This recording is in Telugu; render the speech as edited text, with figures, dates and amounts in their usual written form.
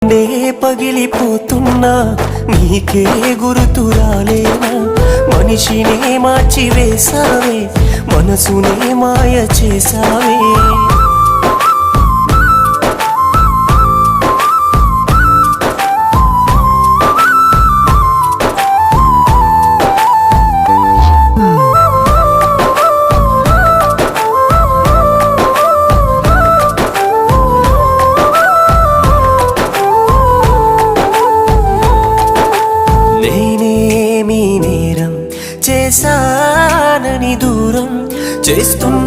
నే పగిలిపోతున్నా నీకే గుర్తు రాలేనా? మనిషినే మార్చి వేసావే, మనసునే మాయ చేసావే. చేశానని దూరం చేస్తున్న